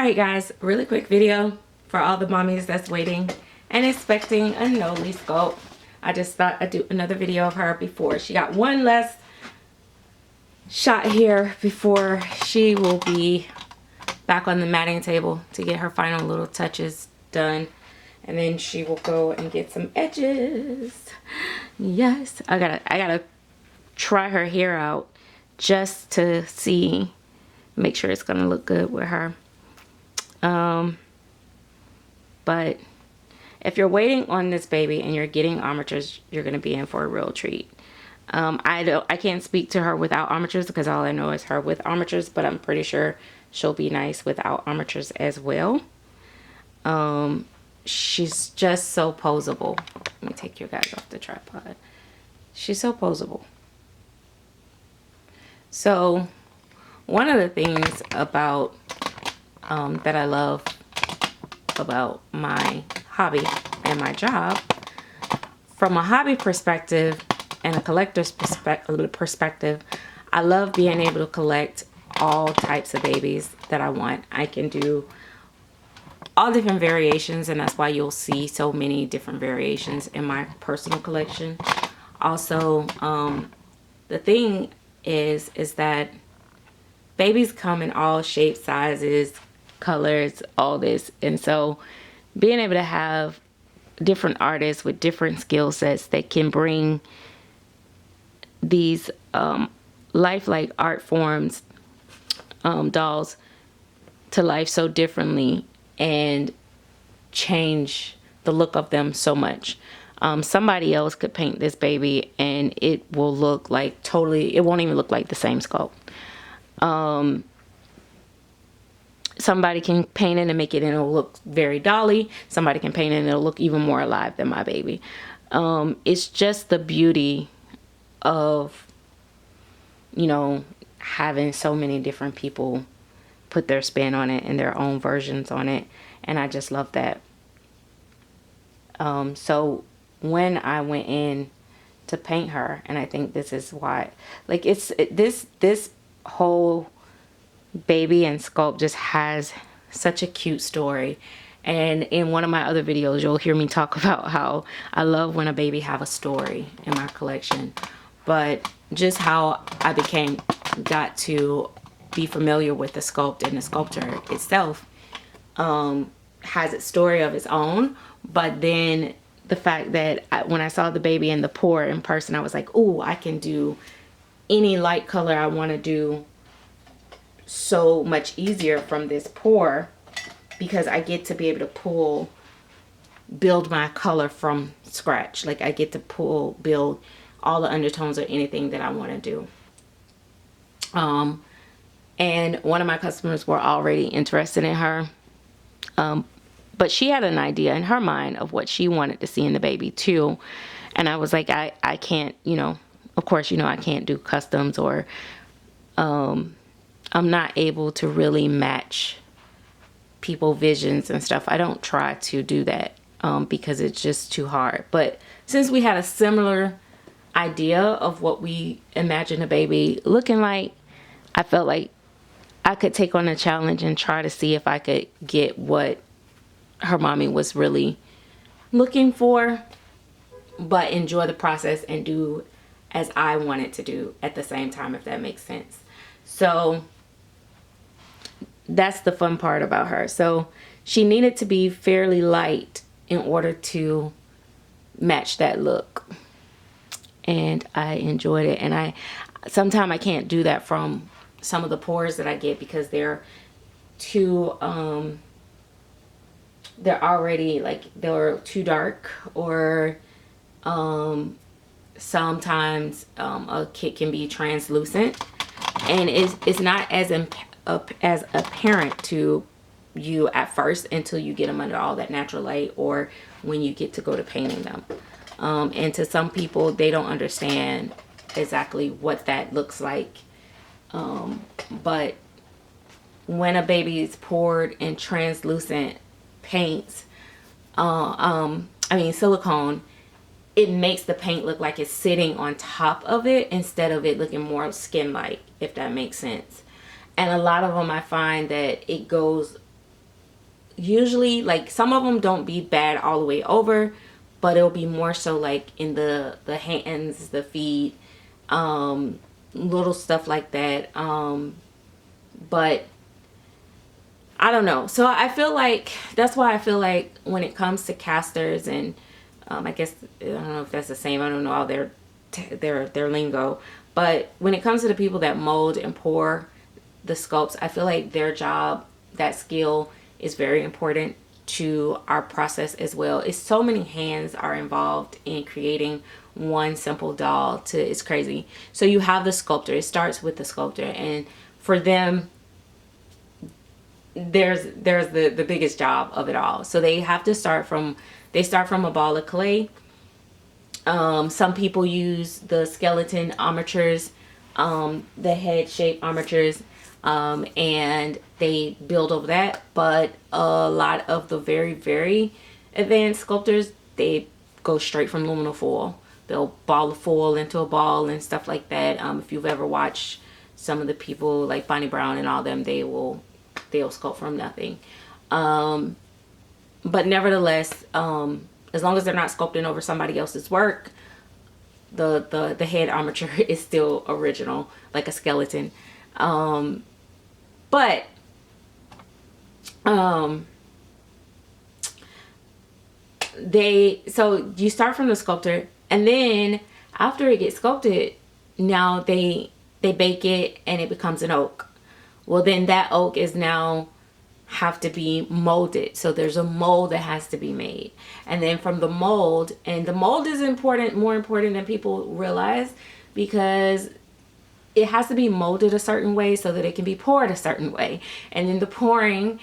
Alright guys, really quick video for all the mommies that's waiting and expecting a Noli sculpt. I just thought I'd do another video of her before she got one last shot here before she will be back on the matting table to get her final little touches done. And then she will go and get some edges. Yes, I gotta try her hair out just to see, make sure it's gonna look good with her. But if you're waiting on this baby and you're getting armatures, you're gonna be in for a real treat. I can't speak to her without armatures because all I know is her with armatures, but I'm pretty sure she'll be nice without armatures as well. She's just so posable. Let me take you guys off the tripod. She's so posable. So one of the things about that I love about my hobby and my job, from a hobby perspective and a collector's perspective, I love being able to collect all types of babies that I want. I can do all different variations, and that's why you'll see so many different variations in my personal collection. Also, the thing is that babies come in all shapes, sizes, colors, all this. And so being able to have different artists with different skill sets that can bring these lifelike art forms, dolls, to life so differently and change the look of them so much. Somebody else could paint this baby and it will look like totally, it won't even look like the same sculpt. Somebody can paint it and make it and it'll look very dolly. Somebody can paint it and it'll look even more alive than my baby. It's just the beauty of, you know, having so many different people put their spin on it and their own versions on it. And I just love that. So when I went in to paint her, and I think this is why, like, this whole baby and sculpt just has such a cute story. And in one of my other videos, you'll hear me talk about how I love when a baby have a story in my collection. But just how I got to be familiar with the sculpt and the sculpture itself has its story of its own. But then the fact that when I saw the baby and the pour in person, I was like, oh, I can do any light color I want to do so much easier from this pour, because I get to be able to build my color from scratch. Like, I get to build all the undertones or anything that I want to do. And one of my customers were already interested in her, but she had an idea in her mind of what she wanted to see in the baby too. And I was like, I can't, you know, of course, you know, I can't do customs, or I'm not able to really match people visions and stuff. I don't try to do that because it's just too hard. But since we had a similar idea of what we imagined a baby looking like, I felt like I could take on a challenge and try to see if I could get what her mommy was really looking for, but enjoy the process and do as I wanted to do at the same time, if that makes sense. So that's the fun part about her. So she needed to be fairly light in order to match that look. And I enjoyed it. And sometimes I can't do that from some of the pours that I get because they're too, they're already like, they're too dark, or sometimes a kit can be translucent and it's not as apparent to you at first until you get them under all that natural light, or when you get to go to painting them. And to some people, they don't understand exactly what that looks like. But when a baby is poured in translucent paints, silicone, it makes the paint look like it's sitting on top of it instead of it looking more skin-like, if that makes sense. And a lot of them, I find that it goes usually, like, some of them don't be bad all the way over, but it'll be more so like in the hands, the feet, little stuff like that. But I don't know. So I feel like that's why I feel like when it comes to casters and I guess I don't know if that's the same. I don't know all their lingo, but when it comes to the people that mold and pour the sculpts, I feel like their job, that skill, is very important to our process as well. It's so many hands are involved in creating one simple doll. It's crazy. So you have the sculptor. It starts with the sculptor, and for them, there's the biggest job of it all. So they have to start from a ball of clay. Some people use the skeleton armatures, the head shape armatures, and they build over that. But a lot of the very, very advanced sculptors, they go straight from aluminum foil. They'll ball the foil into a ball and stuff like that. If you've ever watched some of the people like Bonnie Brown and all them, they'll sculpt from nothing. But nevertheless, as long as they're not sculpting over somebody else's work, the head armature is still original, like a skeleton. But so you start from the sculptor, and then after it gets sculpted, now they bake it and it becomes an oak. Well, then that oak is now have to be molded. So there's a mold that has to be made. And then from the mold, and the mold is important, more important than people realize, because it has to be molded a certain way so that it can be poured a certain way. And then the pouring,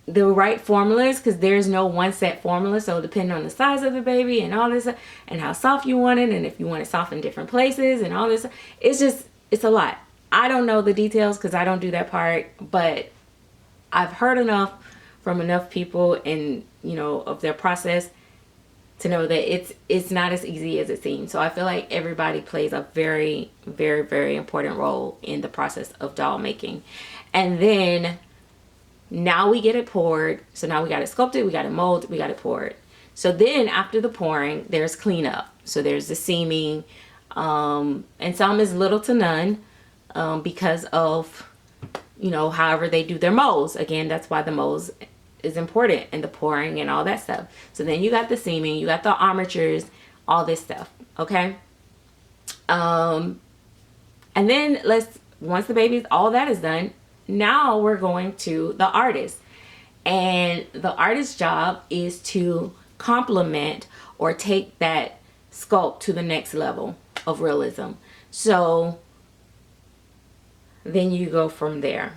the right formulas, because there's no one set formula. So depending on the size of the baby and all this, and how soft you want it, and if you want it soft in different places and all this, it's a lot. I don't know the details because I don't do that part, but I've heard enough from enough people and, of their process to know that it's not as easy as it seems. So I feel like everybody plays a very, very, very important role in the process of doll making. And then now we get it poured. So now we got it sculpted, we got it molded, we got it poured. So then after the pouring, there's cleanup. So there's the seaming, and some is little to none. Because of, however they do their molds. Again, that's why the molds is important, and the pouring and all that stuff. So then you got the seaming, you got the armatures, all this stuff. Okay. And then once the baby's, all that is done, now we're going to the artist. And the artist's job is to complement or take that sculpt to the next level of realism. So then you go from there.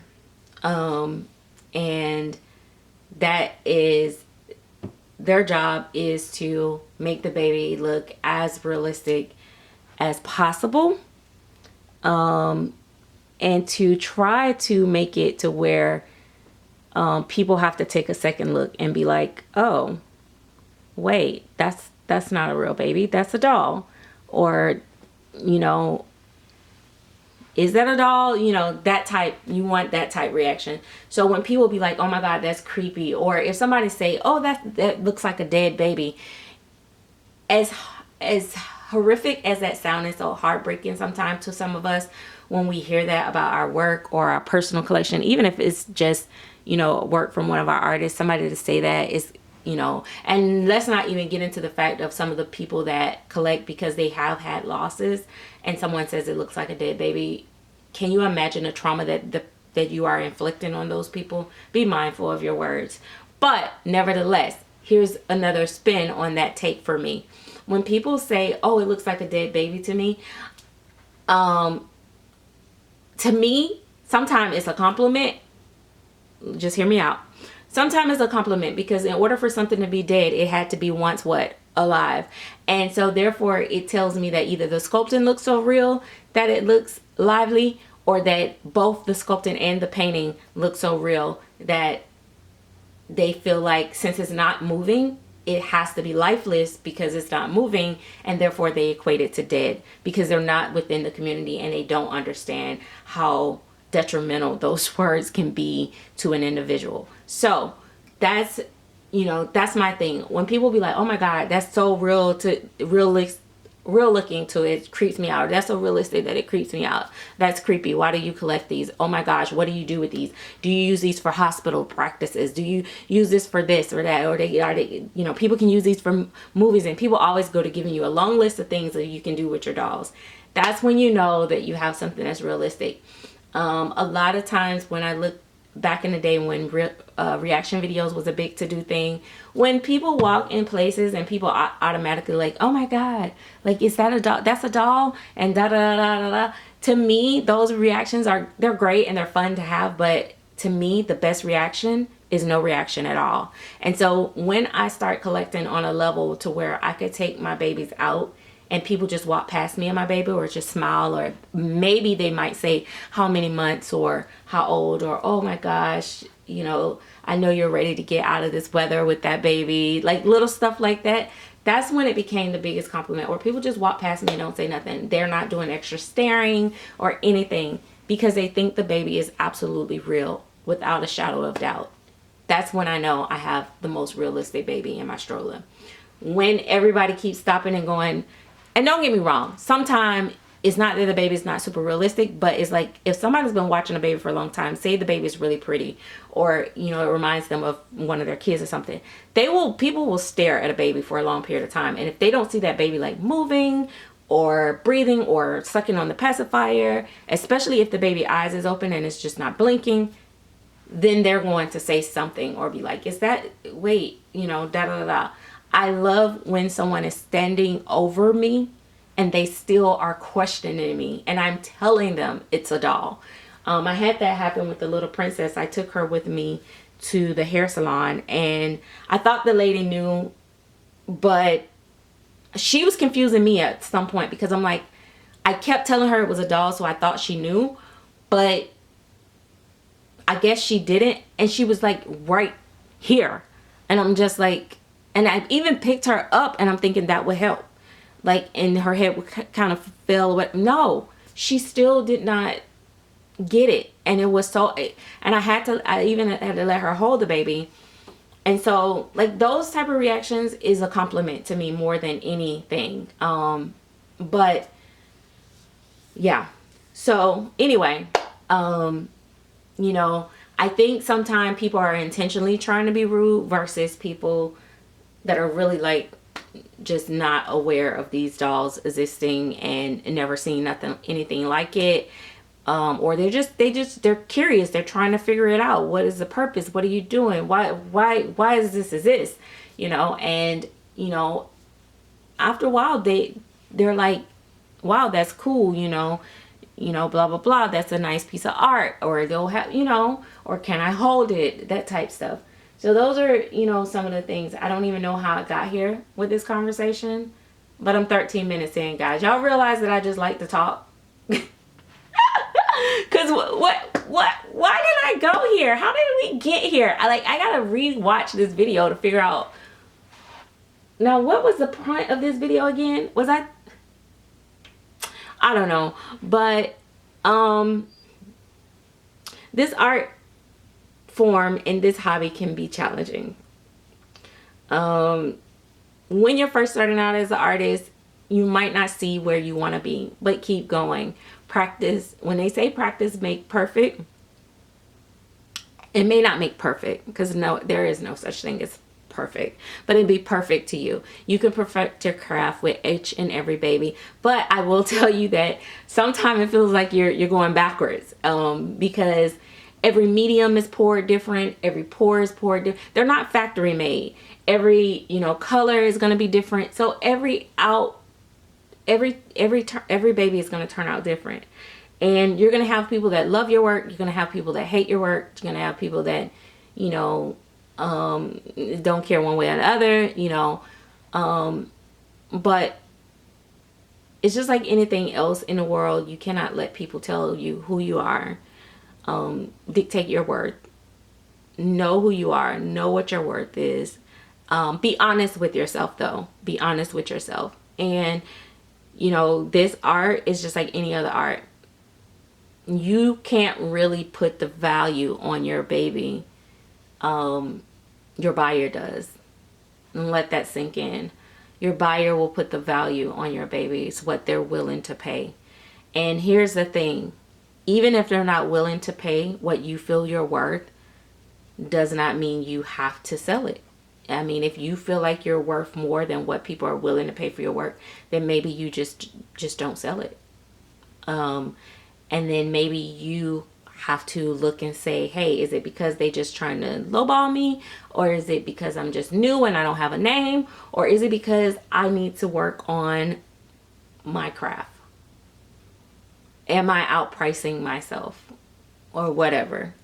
And that is, their job is to make the baby look as realistic as possible. And to try to make it to where people have to take a second look and be like, oh, wait, that's not a real baby, that's a doll. Or, is that a doll? That type, you want that type reaction. So when people be like, oh my God, that's creepy. Or if somebody say, oh, that looks like a dead baby. As horrific as that sound is, so heartbreaking sometimes to some of us when we hear that about our work or our personal collection, even if it's just, work from one of our artists, somebody to say that is, and let's not even get into the fact of some of the people that collect because they have had losses and someone says it looks like a dead baby. Can you imagine the trauma that you are inflicting on those people? Be mindful of your words. But nevertheless, here's another spin on that take for me. When people say, oh, it looks like a dead baby to me, sometimes it's a compliment. Just hear me out. Sometimes it's a compliment, because in order for something to be dead, it had to be once what? Alive. And so therefore it tells me that either the sculpting looks so real that it looks lively, or that both the sculpting and the painting look so real that they feel like since it's not moving, it has to be lifeless because it's not moving, and therefore they equate it to dead because they're not within the community and they don't understand how detrimental those words can be to an individual. So that's, you know, that's my thing. When people be like, oh my God, that's so real looking to it creeps me out. That's so realistic that it creeps me out. That's creepy. Why do you collect these? Oh my gosh, what do you do with these? Do you use these for hospital practices? Do you use this for this or that? Or they, you know, people can use these for movies, and people always go to giving you a long list of things that you can do with your dolls. That's when you know that you have something that's realistic. A lot of times when I look back in the day when reaction videos was a big to do thing, when people walk in places and people automatically like, oh my God, like, is that a doll? That's a doll, and da da da da da. To me, those reactions they're great and they're fun to have, but to me, the best reaction is no reaction at all. And so when I start collecting on a level to where I could take my babies out and people just walk past me and my baby, or just smile, or maybe they might say how many months or how old, or oh my gosh, you know, I know you're ready to get out of this weather with that baby, like little stuff like that. That's when it became the biggest compliment, or people just walk past me and don't say nothing. They're not doing extra staring or anything because they think the baby is absolutely real without a shadow of doubt. That's when I know I have the most realistic baby in my stroller. When everybody keeps stopping and going, and don't get me wrong, sometimes it's not that the baby's not super realistic, but it's like if somebody's been watching a baby for a long time, say the baby's really pretty, or, you know, it reminds them of one of their kids or something, people will stare at a baby for a long period of time. And if they don't see that baby like moving or breathing or sucking on the pacifier, especially if the baby eyes is open and it's just not blinking, then they're going to say something or be like, is that, wait, you know, da da da da. I love when someone is standing over me and they still are questioning me and I'm telling them it's a doll. I had that happen with the little princess. I took her with me to the hair salon and I thought the lady knew, but she was confusing me at some point because I'm like, I kept telling her it was a doll, so I thought she knew, but I guess she didn't. And she was like right here. And I'm just like, and I even picked her up and I'm thinking that would help. Like, and her head would kind of fell away. No, she still did not get it. And it was so, and I even had to let her hold the baby. And so like those type of reactions is a compliment to me more than anything. But yeah. So anyway, you know, I think sometimes people are intentionally trying to be rude versus people that are really like just not aware of these dolls existing and never seen anything like it. Or they're curious. They're trying to figure it out. What is the purpose? What are you doing? Why does this exist? You know, and you know, after a while they're like, wow, that's cool, you know, blah blah blah, that's a nice piece of art. Or they'll have, you know, or can I hold it, that type stuff. So those are, you know, some of the things. I don't even know how I got here with this conversation, but I'm 13 minutes in, guys. Y'all realize that I just like to talk? Because why did I go here? How did we get here? I gotta re-watch this video to figure out. Now, what was the point of this video again? I don't know, but this art form in this hobby can be challenging. When you're first starting out as an artist, you might not see where you want to be, but keep going. Practice. When they say practice make perfect, it may not make perfect, because no, there is no such thing as perfect, but it'd be perfect to you. You can perfect your craft with each and every baby, but I will tell you that sometimes it feels like you're going backwards, because every medium is poured different, every pour is poured different. They're not factory made. Every, you know, color is going to be different. So every baby is going to turn out different. And you're going to have people that love your work. You're going to have people that hate your work. You're going to have people that, you know, don't care one way or the other, you know. But it's just like anything else in the world. You cannot let people tell you who you are, dictate your worth. Know who you are. Know what your worth is. Be honest with yourself, though. Be honest with yourself. And, you know, this art is just like any other art. You can't really put the value on your baby Your buyer does. And let that sink in. Your buyer will put the value on your babies, what they're willing to pay. And here's the thing. Even if they're not willing to pay what you feel you're worth, does not mean you have to sell it. I mean, if you feel like you're worth more than what people are willing to pay for your work, then maybe you just don't sell it. And then maybe you have to look and say, hey, is it because they just trying to lowball me? Or is it because I'm just new and I don't have a name? Or is it because I need to work on my craft? Am I outpricing myself? Or whatever.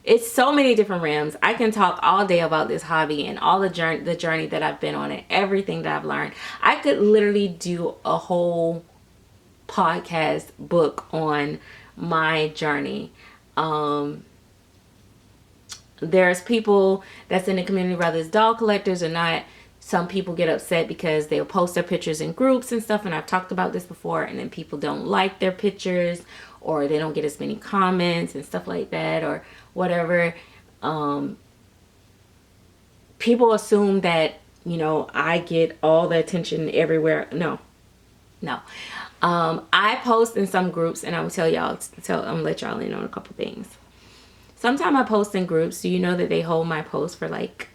It's so many different realms. I can talk all day about this hobby and all the journey that I've been on and everything that I've learned. I could literally do a whole podcast book on my journey. There's people that's in the community, whether it's doll collectors or not. Some people get upset because they'll post their pictures in groups and stuff, and I've talked about this before, and then people don't like their pictures, or they don't get as many comments and stuff like that, or whatever. People assume that, you know, I get all the attention everywhere. No. I post in some groups, and I'm gonna let y'all in on a couple things. Sometimes I post in groups. So you know that they hold my post for like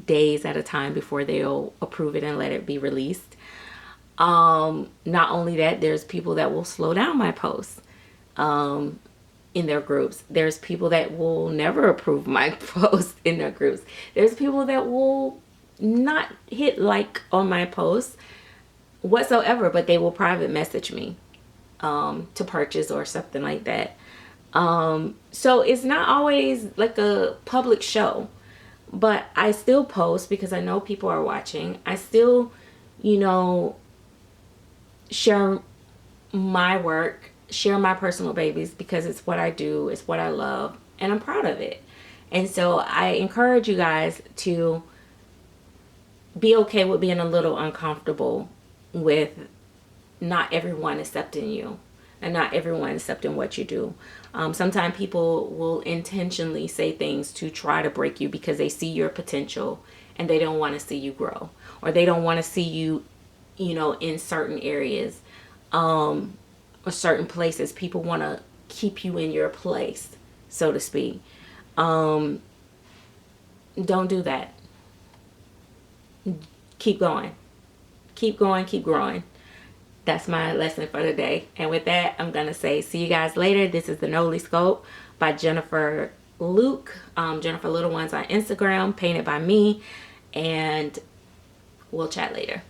days at a time before they'll approve it and let it be released. Not only that, there's people that will slow down my posts in their groups. There's people that will never approve my posts in their groups. There's people that will not hit like on my posts whatsoever, but they will private message me to purchase or something like that. So it's not always like a public show, but I still post because I know people are watching. I still, you know, share my work, share my personal babies, because it's what I do, it's what I love, and I'm proud of it. And so I encourage you guys to be okay with being a little uncomfortable with not everyone accepting you and not everyone accepting what you do. Sometimes people will intentionally say things to try to break you because they see your potential and they don't want to see you grow, or they don't want to see you, you know, in certain areas or certain places. People want to keep you in your place, so to speak. Don't do that. Keep going. Keep going, keep growing. That's my lesson for today. And with that, I'm going to say, see you guys later. This is the Noli Sculpt by Jennifer Luke. Jennifer Little Ones on Instagram, painted by me. And we'll chat later.